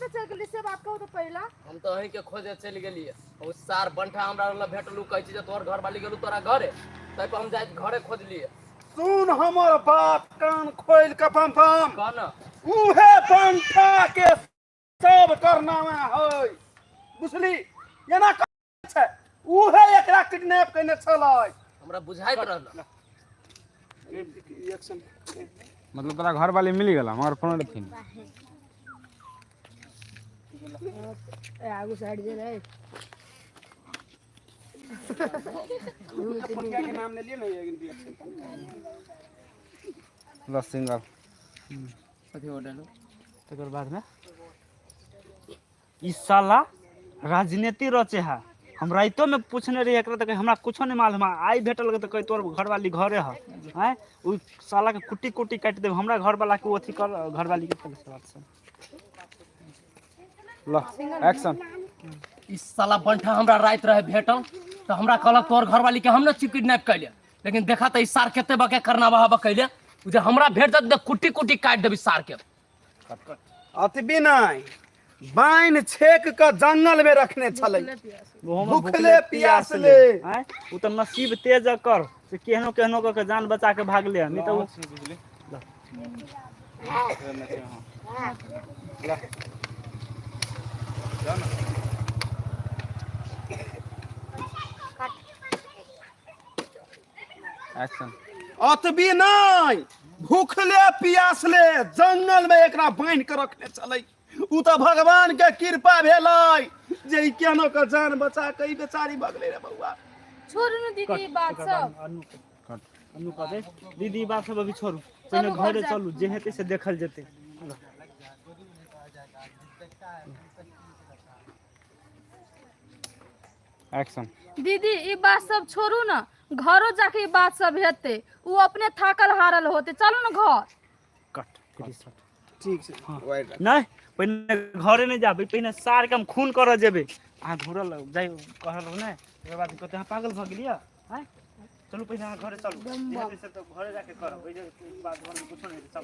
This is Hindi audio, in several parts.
से चल गेली से बात कहू तो पहला हम तो अहीं के खोजे चल गेलिए उस सार बंठा हमरा वाला भेटलू कहै छी जे तोर घर वाली गेलू तोरा घरे तै पर हम जाय घरे खोज लिए सुन हमर बात कान खोल के फम कौन उहे बंठा के सब करनामा है बुझली एना छै उहे एकरा किडनैप करने छलै हमरा बुझाइत रहल रिएक्शन मतलब तोरा घर वाली मिल गेला मगर फोन रखिन ए आगू साइड दे रे पटिया के नाम ले लिए ना ये रिएक्शन लस सिंगल कथि हो डालो तकर बाद में ई साला राजनीति रचे है हम राइतो में पूछने रही एकरा त हमरा कुछो नहीं मालूम आई भेटल त कह तोर घर वाली घरे है हैं उ साला के कुटी कुटी काट दे हमरा घर वाला के ओथी कर घर वाली के पहले बात से ल एक्शन इस साला बंठा हमरा रात रहे भेटल तो हमरा कहलक तोर घर वाली के हम न किडनैप कैले लेकिन देखा त इस सार केते बके करना बहाबा कैले जे हमरा भेट त कुटी कुटी काट देबी सार के अतबी नहीं बाइन छेक के जंगल में रखने छलै भूखले प्यासले हैं उ त नसीब तेज कर से केहनो केहनो के जान बचा के भाग ले नहीं तो एक्शन अतबी नहीं भूखले प्यासले जंगल में एकरा बांध के रखने छलै उ त भगवान के कृपा भेलै जे ई केनो के जान बचा के ई बेचारी भगले रे बउआ छोड़ न दीदी बात सब अनु कह दे दीदी बात सब अभी छोड़ू पहले घरे चलू जे हेते से देखल जेते एक्शन दीदी ई बात सब छोड़ू ना घरो जाके ई बात सब हेते उ अपने थाकल हारल होते चलो ना घर कट रिसर्ट ठीक छै वाइट नहीं पहले घरे नहीं जाबे पहले सार के हम खून कर जेबे आ घोरल जाय कहल हो ने के बाद कहते हां पागल भ गेलिया हैं चलू पहले घरे चलू जे से तो घरे जाके करब ओइ जे बात घर में कुछ नहीं चल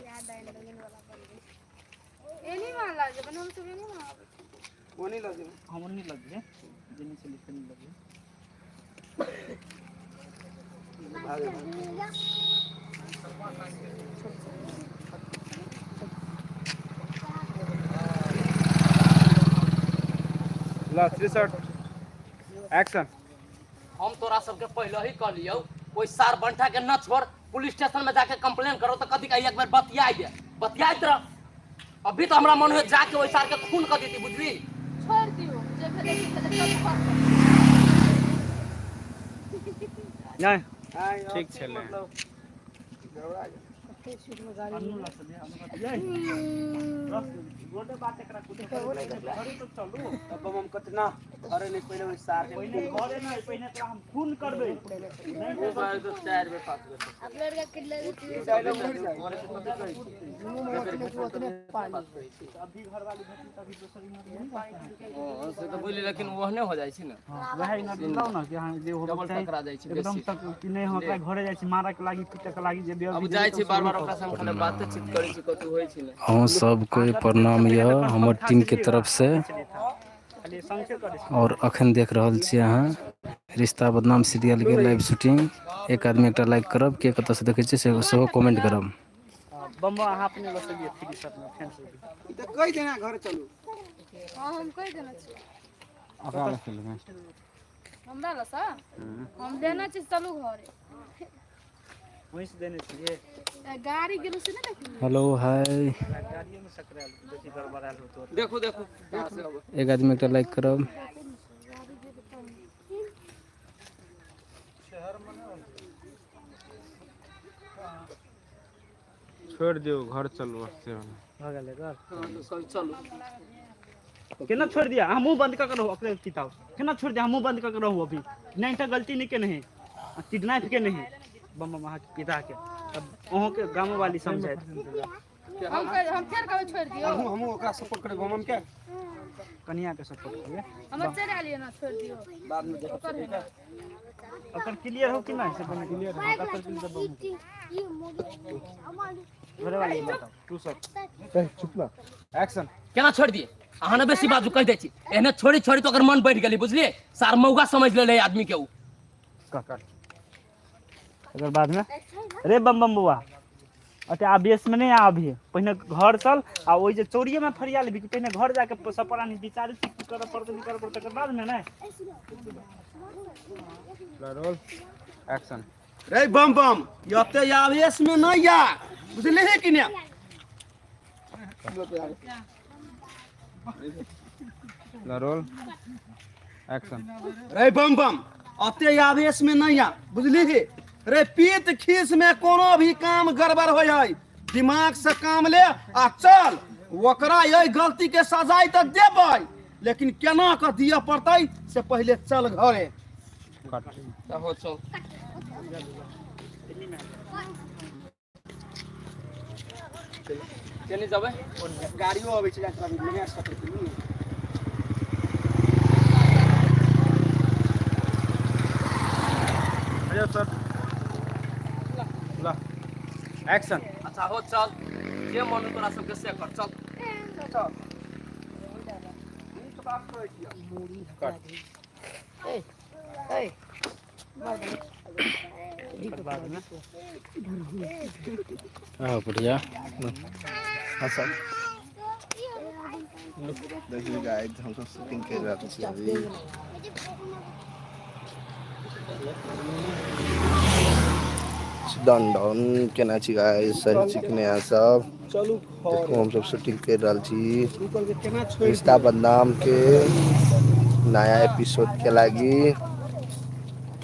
एनी मान लागे बने हम सब एनी मान ओनी लगे हम नहीं लगे जिनी से लिखने लगे लस रिसर्ट एक्शन हम तोरा सबके पहले ही कह लियो कोई सार बंठा के न छोड़ पुलिस स्टेशन में जाके कंप्लेन करो तो कथी का एक बार बतियाई दे बतियाई तरह अभी तो हमरा मन हो जाके ओइ सार के खून कर देती बुझली छोड़ दियो जे भेले सब कर नहीं ठीक छले अनु लस दे रोडे बात एकरा कुछ घरे तो चलू अब हम कतना अरे नहीं पहले ओइ सार के पहले घरे नहीं पहले तो हम खून करबे वो बार तो 4 बे 5 बे अब लड़का किल्ले डायलॉग उड़ जाए अभी घर वाली भेटी तभी दूसरी में हां से तो बोली लेकिन ओहने हो जाई छी ना वह ही न लाओ ना कि हां जे हो डबल टकरा जाई छी एकदम तक कि नहीं होता घरे जाय छी मारा के लागी पीटे के लागी जे अब जाई छी बार-बार ओकरा संग खाली बातचीत करै छी कतौ होई छी ना हाँ सबको प्रणाम यऽ हमर टीम के तरफ से खाली संख्या करे और अखन देख रहल छियै अहाँ रिश्ता बदनाम सीरियल के लाइव शूटिंग एक आदमी एकटा लाइक करब के कतऽ से देखै छियै सेहो कमेंट करब बम्बा अहाँ अपने लसलिए फ्री शॉट में फैंस तो कई देना घर चलू हां हम कह देना छी अकाल फिल्म हमरा लसा हम देना छी चलू घरे वहीं से देने चाहिए गाड़ी गेलो से ना देखी हेलो हाय गाड़ियों में सकराल बेसी गड़बड़ाल हो तो देखो देखो कहां से अब एक आदमी एकटा लाइक करब छोड़ दियो घर चलू से हो गेले घर हां तो सब चलो केना छोड़ दिया हम मुंह बंद कर रहो अपने किताब केना छोड़ दिया हम मुंह बंद कर रहो अभी नहीं तो गलती नहीं के नहीं किडनैप के नहीं बम वहां के पिता के अब ओहो के गांव वाली समझाए हम फिर कभी छोड़ दियो हम ओकरा सपोर्ट करे हम के कन्या के सपोर्ट करिए हम चले आलिए ना छोड़ दियो बाद में देखो अगर क्लियर हो कि नहीं से बने क्लियर है डॉक्टर के दब घरे वाली बताओ तू सब चुप ना एक्शन केना छोड़ दिए अहाँ ने बेसी बाजू कह दै छी एहने छोड़ी छोड़ी तो अगर मन बैठ गेली बुझलिए सार मौगा समझ ले आदमी के ऊ एकर बाद में रे बम बम बुआ अते आवेश में नहीं आभी पहले घर चल आ ओइ जे चोरिये में फरिया लेबी पहले घर जाके सपरानी विचार कर पड़ते नहीं कर पड़ते के बाद में ना रोल एक्शन रे बम बम यते आवेश में नहीं या बुझले है कि नहीं रोल एक्शन रे बम बम अते आवेश में नहीं या बुझली है रे पीत खीस में कोनो भी काम गड़बड़ हो जाए दिमाग से काम ले आ चल ओकरा ये गलती के सजाई तो देबै लेकिन केना के दिए पड़तै से पहले चल घरे हो चल केनी जाबे गाड़ियों आबै छै एकरा में नया सकते अरे सर ला एक्शन अच्छा हो चल जे मन तोरा सबके से कर चल हाँ बढ़िया देखिए गाइस हम सब शूटिंग कर रहे थे अभी डन डन केना छी गाइस सही चिकने आ सब चलू देखो हम सब शूटिंग कर रहल छी रिश्ता बदनाम के नया एपिसोड के लागी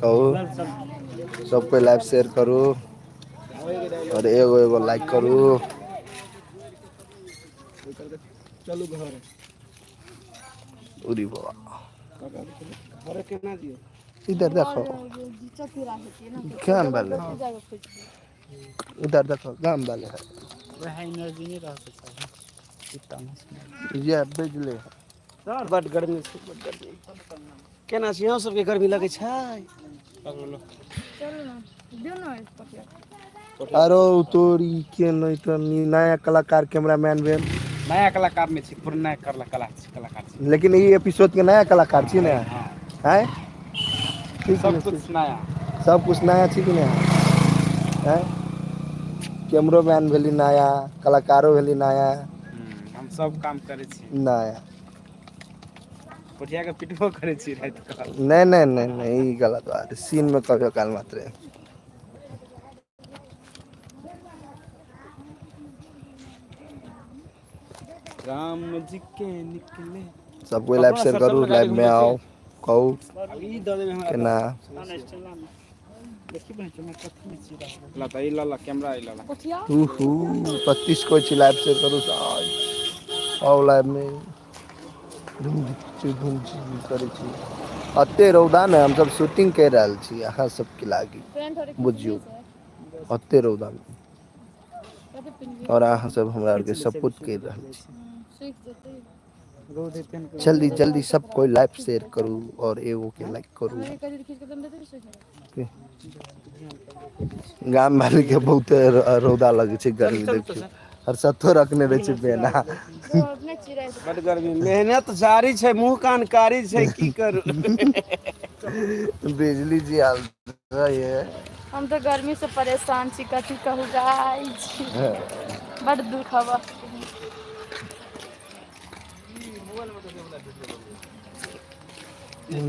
कहू सब कोई लाइव शेयर करू और एगो एगो लाइक करू चलू घर उरी बाबा घरे केना दियो इधर देखो गाम वाले इधर देखो गाम वाले है वह एनर्जी नहीं रह सकता ये बिजली है सर बड गर्मी छै बड गर्मी केना छी अहाँ सबके गर्मी लगै छै चलू ना दियो ना पटिया आरो तोरी के नहीं तो नया कलाकार कैमरामैन भेल नया कलाकार में छी पुराना कलाकार छी लेकिन ये एपिसोड के नया कलाकार छी ने हैं सब कुछ नया सब कुछ नया छी कि नहीं हैं कैमरामैन भेली नया कलाकारो भेली नया हम सब काम करे छी नया पोठिया के पिटबो करे छी रात का नहीं नहीं नहीं नहीं ई गलत बात है सीन में कभी काल मात्र राम जी के निकले सब कोई लाइव शेयर करू लाइव में आओ कहू ई दे में के ना देखी बहन मैं कथी में छी ला त ई ला कैमरा ई ला पटिया 32 को छी लाइव शेयर करू आओ लाइव में धूम करे छी अते रौदा में हम सब शूटिंग कर रहल छी अहाँ सब के लागी बुझियो अते रौदा में और अहाँ सब हमरा आर के सपोर्ट कर रहल छी जल्दी जल्दी सब कोई लाइव शेयर करू और एगो के लाइक करू गाम वाले के बहुत रौदा लगे छै गर्मी देखियो और सतो रखने रहे छै बेना बड गर्मी मेहनत जारी छै मुंह कान कारी छै की करू बिजली जी हाल है हम तो गर्मी से परेशान छी कथी कहू गाइस बड दुख हवा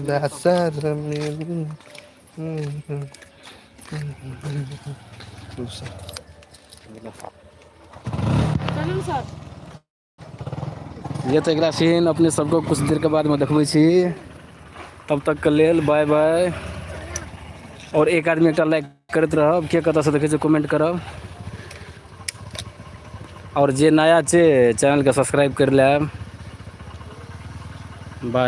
दासर में चलू सर ये तो एकरा सीन अपने सबको कुछ देर के बाद में देखबै छी तब तक के लेल बाय बाय और एक आदमी एक लाइक करते रहब के कतऽ से देखै छै कमेंट करब और जे नया छै चैनल के सब्सक्राइब कर लेब बाय।